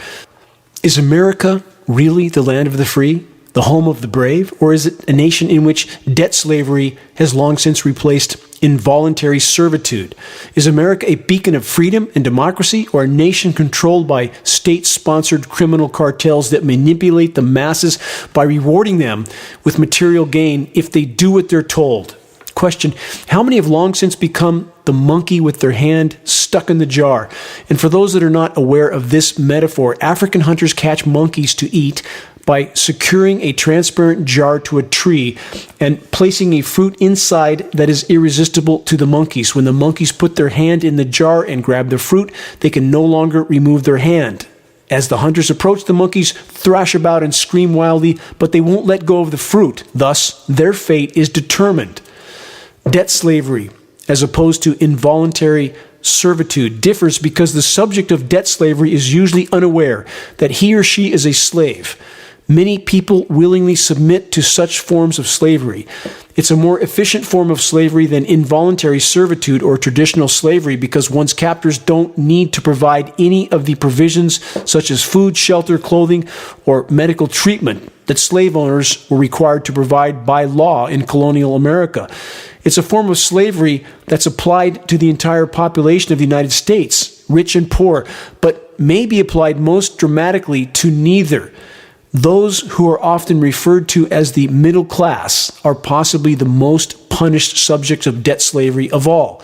Is America really the land of the free, the home of the brave, or is it a nation in which debt slavery has long since replaced involuntary servitude? Is America a beacon of freedom and democracy, or a nation controlled by state-sponsored criminal cartels that manipulate the masses by rewarding them with material gain if they do what they're told? Question, how many have long since become the monkey with their hand stuck in the jar? And for those that are not aware of this metaphor, African hunters catch monkeys to eat by securing a transparent jar to a tree and placing a fruit inside that is irresistible to the monkeys. When the monkeys put their hand in the jar and grab the fruit, they can no longer remove their hand. As the hunters approach, the monkeys thrash about and scream wildly, but they won't let go of the fruit. Thus, their fate is determined. Debt slavery, as opposed to involuntary servitude, differs because the subject of debt slavery is usually unaware that he or she is a slave. Many people willingly submit to such forms of slavery. It's a more efficient form of slavery than involuntary servitude or traditional slavery because one's captors don't need to provide any of the provisions such as food, shelter, clothing, or medical treatment that slave owners were required to provide by law in colonial America. It's a form of slavery that's applied to the entire population of the United States, rich and poor, but may be applied most dramatically to neither. Those who are often referred to as the middle class are possibly the most punished subjects of debt slavery of all.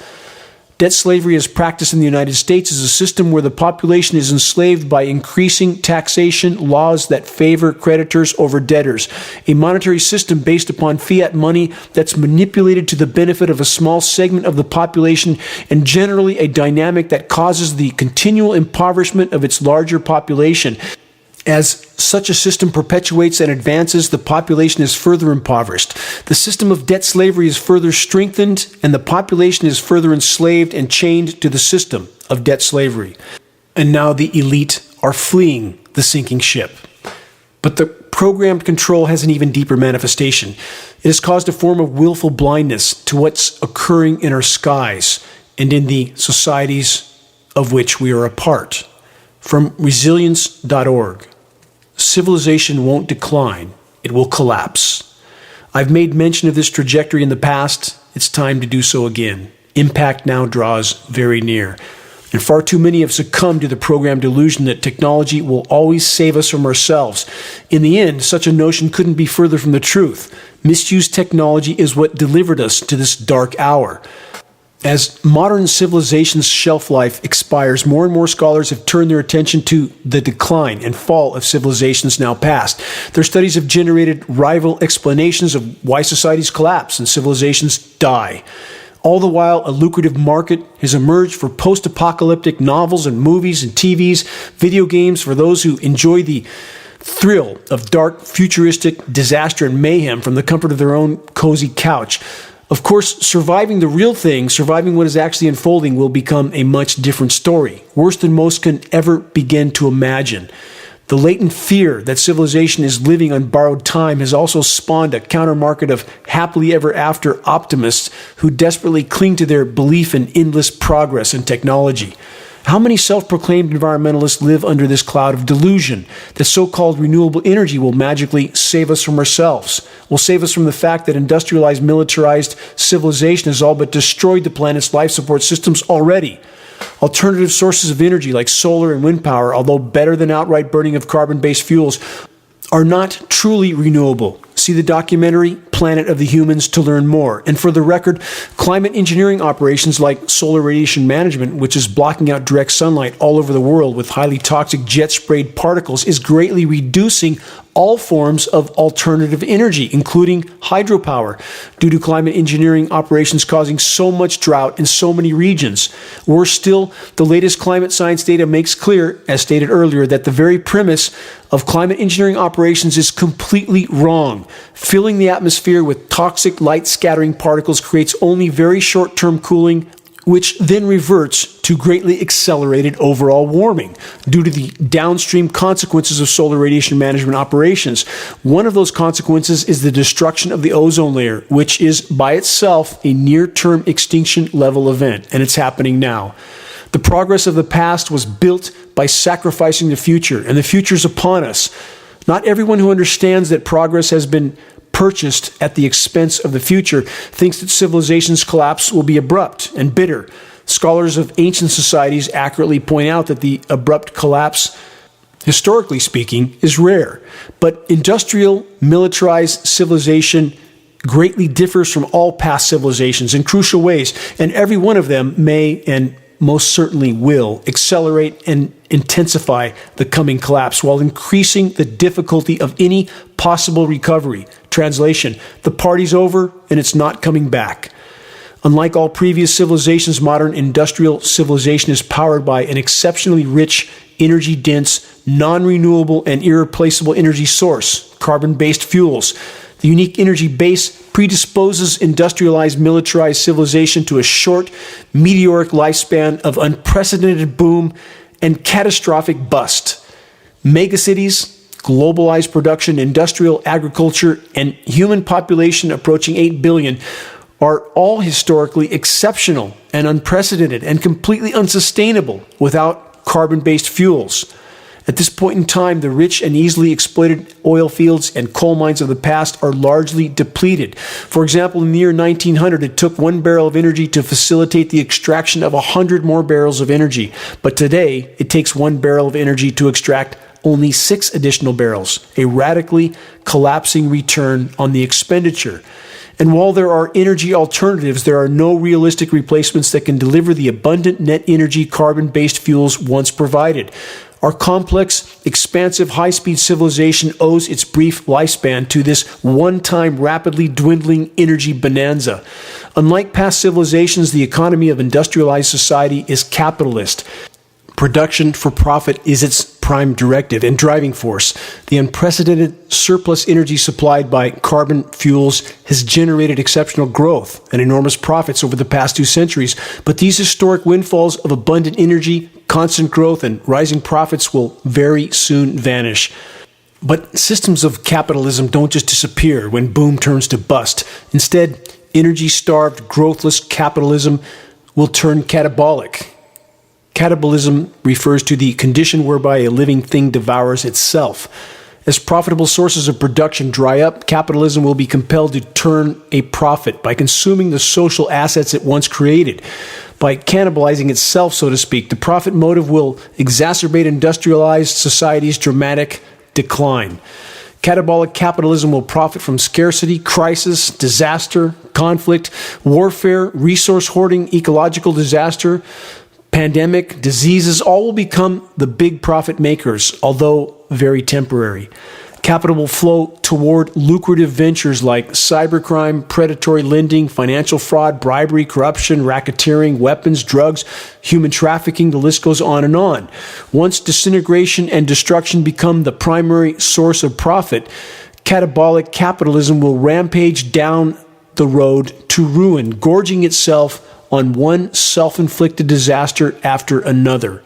Debt slavery as practiced in the United States is a system where the population is enslaved by increasing taxation laws that favor creditors over debtors, a monetary system based upon fiat money that's manipulated to the benefit of a small segment of the population, and generally a dynamic that causes the continual impoverishment of its larger population. As such a system perpetuates and advances, the population is further impoverished. The system of debt slavery is further strengthened, and the population is further enslaved and chained to the system of debt slavery. And now the elite are fleeing the sinking ship. But the programmed control has an even deeper manifestation. It has caused a form of willful blindness to what's occurring in our skies and in the societies of which we are a part. From resilience.org. Civilization won't decline, it will collapse. I've made mention of this trajectory in the past. It's time to do so again. Impact now draws very near. And far too many have succumbed to the programmed delusion that technology will always save us from ourselves. In the end, such a notion couldn't be further from the truth. Misused technology is what delivered us to this dark hour. As modern civilization's shelf life expires, more and more scholars have turned their attention to the decline and fall of civilizations now past. Their studies have generated rival explanations of why societies collapse and civilizations die. All the while, a lucrative market has emerged for post-apocalyptic novels and movies and TVs, video games for those who enjoy the thrill of dark, futuristic disaster and mayhem from the comfort of their own cozy couch. Of course, surviving the real thing, surviving what is actually unfolding, will become a much different story, worse than most can ever begin to imagine. The latent fear that civilization is living on borrowed time has also spawned a countermarket of happily ever after optimists who desperately cling to their belief in endless progress and technology. How many self-proclaimed environmentalists live under this cloud of delusion that so-called renewable energy will magically save us from ourselves, will save us from the fact that industrialized, militarized civilization has all but destroyed the planet's life support systems already? Alternative sources of energy like solar and wind power, although better than outright burning of carbon-based fuels, are not truly renewable. See the documentary Planet of the Humans to learn more. And for the record, climate engineering operations like solar radiation management, which is blocking out direct sunlight all over the world with highly toxic jet-sprayed particles, is greatly reducing all forms of alternative energy, including hydropower, due to climate engineering operations causing so much drought in so many regions. Worse still, the latest climate science data makes clear, as stated earlier, that the very premise of climate engineering operations is completely wrong. Filling the atmosphere with toxic light-scattering particles creates only very short-term cooling, which then reverts to greatly accelerated overall warming due to the downstream consequences of solar radiation management operations. One of those consequences is the destruction of the ozone layer, which is by itself a near-term extinction level event, and it's happening now. The progress of the past was built by sacrificing the future, and the future is upon us. Not everyone who understands that progress has been purchased at the expense of the future thinks that civilization's collapse will be abrupt and bitter. Scholars of ancient societies accurately point out that the abrupt collapse, historically speaking, is rare. But industrial, militarized civilization greatly differs from all past civilizations in crucial ways, and every one of them may and most certainly will accelerate and intensify the coming collapse while increasing the difficulty of any possible recovery. Translation: the party's over and it's not coming back. Unlike all previous civilizations, modern industrial civilization is powered by an exceptionally rich, energy-dense, non-renewable, and irreplaceable energy source, carbon-based fuels. The unique energy base predisposes industrialized, militarized civilization to a short, meteoric lifespan of unprecedented boom and catastrophic bust. Megacities, globalized production, industrial agriculture, and human population approaching 8 billion are all historically exceptional and unprecedented and completely unsustainable without carbon-based fuels. At this point in time, the rich and easily exploited oil fields and coal mines of the past are largely depleted. For example, in the year 1900, it took 1 barrel of energy to facilitate the extraction of 100 more barrels of energy. But today, it takes 1 barrel of energy to extract only 6 additional barrels, a radically collapsing return on the expenditure. And while there are energy alternatives, there are no realistic replacements that can deliver the abundant net energy carbon-based fuels once provided. Our complex, expansive, high-speed civilization owes its brief lifespan to this one-time, rapidly dwindling energy bonanza. Unlike past civilizations, the economy of industrialized society is capitalist. Production for profit is its prime directive and driving force. The unprecedented surplus energy supplied by carbon fuels has generated exceptional growth and enormous profits over the past 2 centuries. But these historic windfalls of abundant energy, constant growth, and rising profits will very soon vanish. But systems of capitalism don't just disappear when boom turns to bust. Instead, energy-starved, growthless capitalism will turn catabolic. Catabolism refers to the condition whereby a living thing devours itself. As profitable sources of production dry up, capitalism will be compelled to turn a profit by consuming the social assets it once created. By cannibalizing itself, so to speak, the profit motive will exacerbate industrialized society's dramatic decline. Catabolic capitalism will profit from scarcity, crisis, disaster, conflict, warfare, resource hoarding, ecological disaster, pandemic, diseases. All will become the big profit makers, although very temporary. Capital will flow toward lucrative ventures like cybercrime, predatory lending, financial fraud, bribery, corruption, racketeering, weapons, drugs, human trafficking. The list goes on and on. Once disintegration and destruction become the primary source of profit, catabolic capitalism will rampage down the road to ruin, gorging itself on one self-inflicted disaster after another.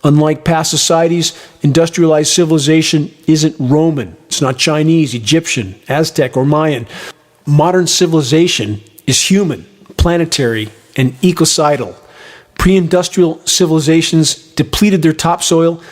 Unlike past societies, industrialized civilization isn't Roman. It's not Chinese, Egyptian, Aztec, or Mayan. Modern civilization is human, planetary, and ecocidal. Pre-industrial civilizations depleted their topsoil,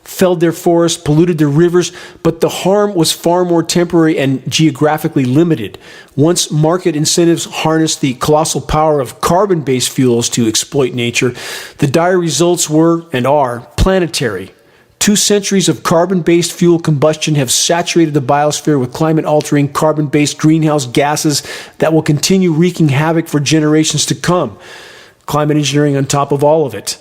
felled their forests, polluted their rivers, but the harm was far more temporary and geographically limited. Once market incentives harnessed the colossal power of carbon-based fuels to exploit nature, the dire results were, and are, planetary. 2 centuries of carbon-based fuel combustion have saturated the biosphere with climate-altering carbon-based greenhouse gases that will continue wreaking havoc for generations to come. Climate engineering on top of all of it.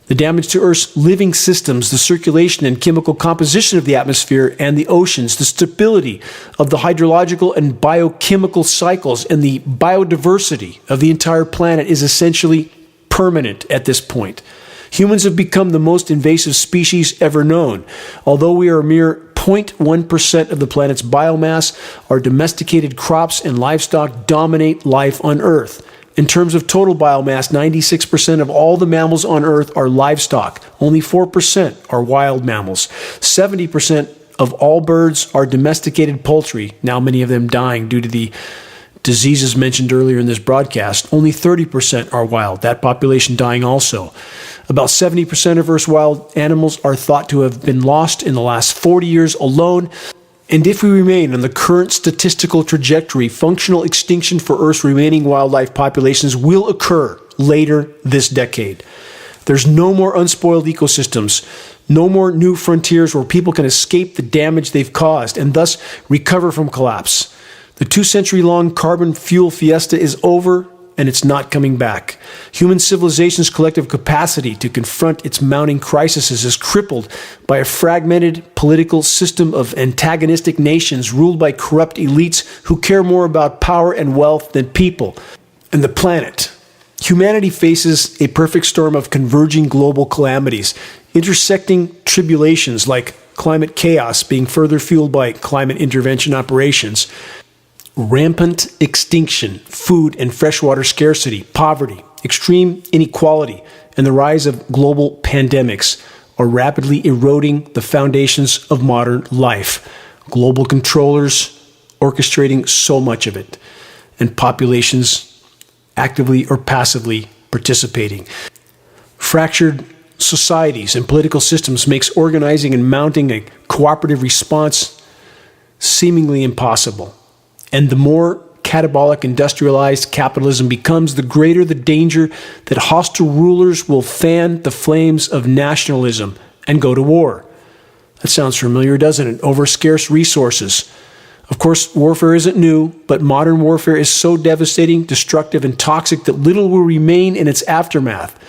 The damage to Earth's living systems, the circulation and chemical composition of the atmosphere and the oceans, the stability of the hydrological and biochemical cycles, and the biodiversity of the entire planet is essentially permanent at this point. Humans have become the most invasive species ever known. Although we are a mere 0.1% of the planet's biomass, our domesticated crops and livestock dominate life on Earth. In terms of total biomass, 96% of all the mammals on Earth are livestock. Only 4% are wild mammals. 70% of all birds are domesticated poultry, now many of them dying due to the diseases mentioned earlier in this broadcast. Only 30% are wild, that population dying also. About 70% of Earth's wild animals are thought to have been lost in the last 40 years alone. And if we remain on the current statistical trajectory, functional extinction for Earth's remaining wildlife populations will occur later this decade. There's no more unspoiled ecosystems, no more new frontiers where people can escape the damage they've caused and thus recover from collapse. The 2-century-long carbon fuel fiesta is over, and it's not coming back. Human civilization's collective capacity to confront its mounting crises is crippled by a fragmented political system of antagonistic nations ruled by corrupt elites who care more about power and wealth than people and the planet. Humanity faces a perfect storm of converging global calamities, intersecting tribulations like climate chaos being further fueled by climate intervention operations, rampant extinction, food and freshwater scarcity, poverty, extreme inequality, and the rise of global pandemics are rapidly eroding the foundations of modern life. Global controllers orchestrating so much of it, and populations actively or passively participating. Fractured societies and political systems makes organizing and mounting a cooperative response seemingly impossible. And the more catabolic industrialized capitalism becomes, the greater the danger that hostile rulers will fan the flames of nationalism and go to war. That sounds familiar, doesn't it? Over scarce resources. Of course, warfare isn't new, but modern warfare is so devastating, destructive, and toxic that little will remain in its aftermath.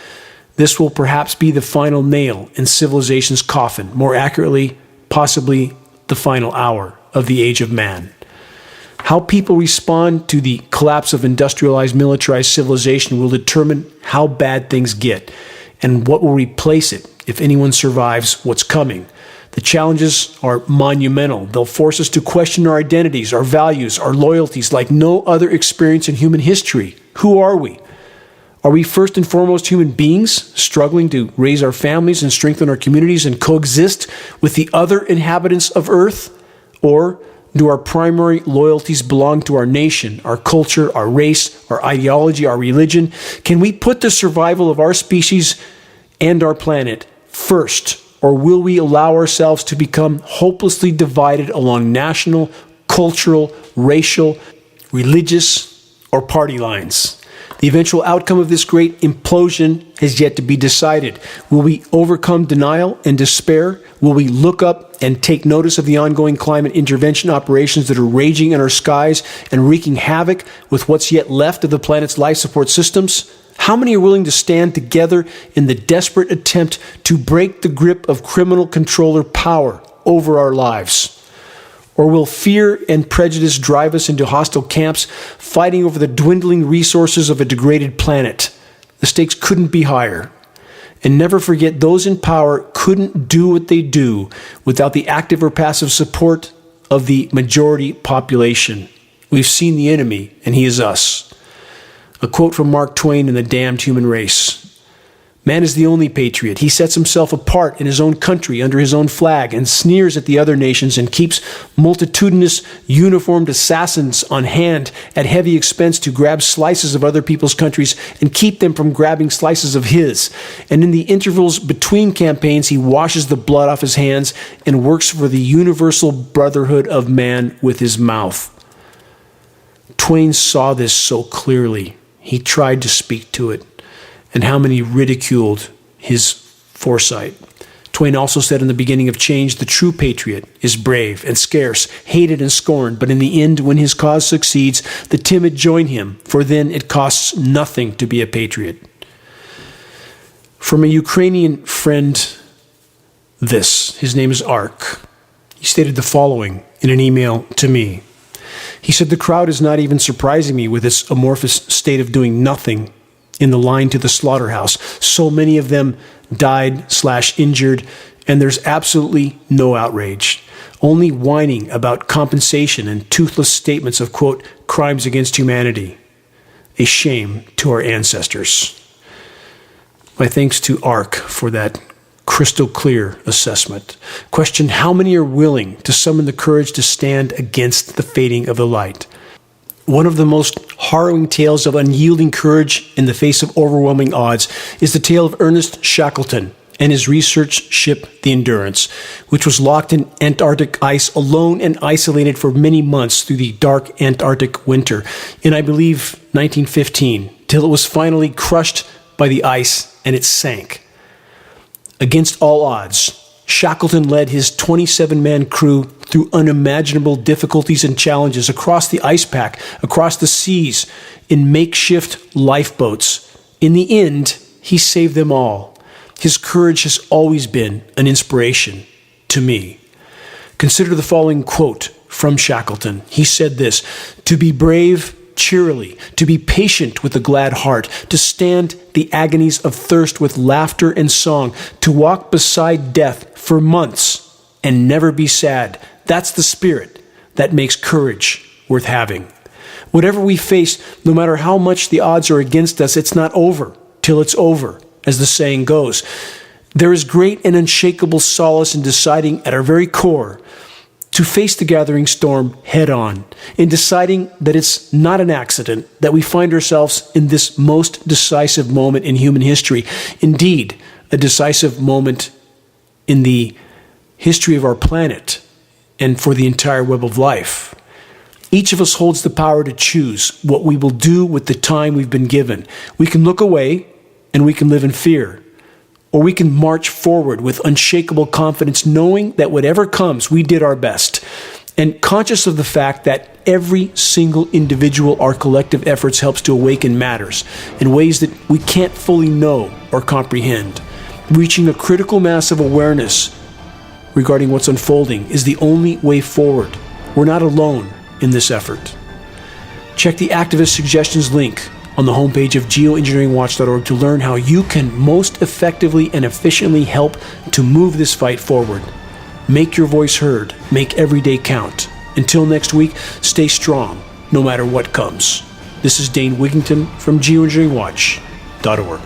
This will perhaps be the final nail in civilization's coffin, more accurately, possibly the final hour of the age of man. How people respond to the collapse of industrialized, militarized civilization will determine how bad things get and what will replace it if anyone survives what's coming. The challenges are monumental. They'll force us to question our identities, our values, our loyalties like no other experience in human history. Who are we? Are we first and foremost human beings, struggling to raise our families and strengthen our communities and coexist with the other inhabitants of Earth? Or do our primary loyalties belong to our nation, our culture, our race, our ideology, our religion? Can we put the survival of our species and our planet first? Or will we allow ourselves to become hopelessly divided along national, cultural, racial, religious, or party lines? The eventual outcome of this great implosion has yet to be decided. Will we overcome denial and despair? Will we look up and take notice of the ongoing climate intervention operations that are raging in our skies and wreaking havoc with what's yet left of the planet's life support systems? How many are willing to stand together in the desperate attempt to break the grip of criminal controller power over our lives? Or will fear and prejudice drive us into hostile camps, fighting over the dwindling resources of a degraded planet? The stakes couldn't be higher. And never forget, those in power couldn't do what they do without the active or passive support of the majority population. We've seen the enemy, and he is us. A quote from Mark Twain in The Damned Human Race. Man is the only patriot. He sets himself apart in his own country under his own flag and sneers at the other nations and keeps multitudinous uniformed assassins on hand at heavy expense to grab slices of other people's countries and keep them from grabbing slices of his. And in the intervals between campaigns, he washes the blood off his hands and works for the universal brotherhood of man with his mouth. Twain saw this so clearly. He tried to speak to it. And how many ridiculed his foresight. Twain also said in the beginning of Change, the true patriot is brave and scarce, hated and scorned, but in the end, when his cause succeeds, the timid join him, for then it costs nothing to be a patriot. From a Ukrainian friend, his name is Ark. He stated the following in an email to me. He said, the crowd is not even surprising me with its amorphous state of doing nothing in the line to the slaughterhouse. So many of them died/injured, and there's absolutely no outrage. Only whining about compensation and toothless statements of, quote, crimes against humanity. A shame to our ancestors. My thanks to Ark for that crystal clear assessment. Question, how many are willing to summon the courage to stand against the fading of the light? One of the most harrowing tales of unyielding courage in the face of overwhelming odds is the tale of Ernest Shackleton and his research ship, the Endurance, which was locked in Antarctic ice alone and isolated for many months through the dark Antarctic winter in, I believe, 1915, till it was finally crushed by the ice and it sank. Against all odds, Shackleton led his 27-man crew through unimaginable difficulties and challenges across the ice pack, across the seas, in makeshift lifeboats. In the end, he saved them all. His courage has always been an inspiration to me. Consider the following quote from Shackleton. He said this, "To be brave cheerily, to be patient with a glad heart, to stand the agonies of thirst with laughter and song, to walk beside death for months and never be sad. That's the spirit that makes courage worth having." Whatever we face, no matter how much the odds are against us, it's not over till it's over, as the saying goes. There is great and unshakable solace in deciding at our very core to face the gathering storm head on, in deciding that it's not an accident that we find ourselves in this most decisive moment in human history. Indeed, a decisive moment in the history of our planet and for the entire web of life. Each of us holds the power to choose what we will do with the time we've been given. We can look away and we can live in fear. Or we can march forward with unshakable confidence, knowing that whatever comes, we did our best. And conscious of the fact that every single individual, our collective efforts helps to awaken matters in ways that we can't fully know or comprehend. Reaching a critical mass of awareness regarding what's unfolding is the only way forward. We're not alone in this effort. Check the activist suggestions link on the homepage of geoengineeringwatch.org to learn how you can most effectively and efficiently help to move this fight forward. Make your voice heard. Make every day count. Until next week, stay strong, no matter what comes. This is Dane Wigington from geoengineeringwatch.org.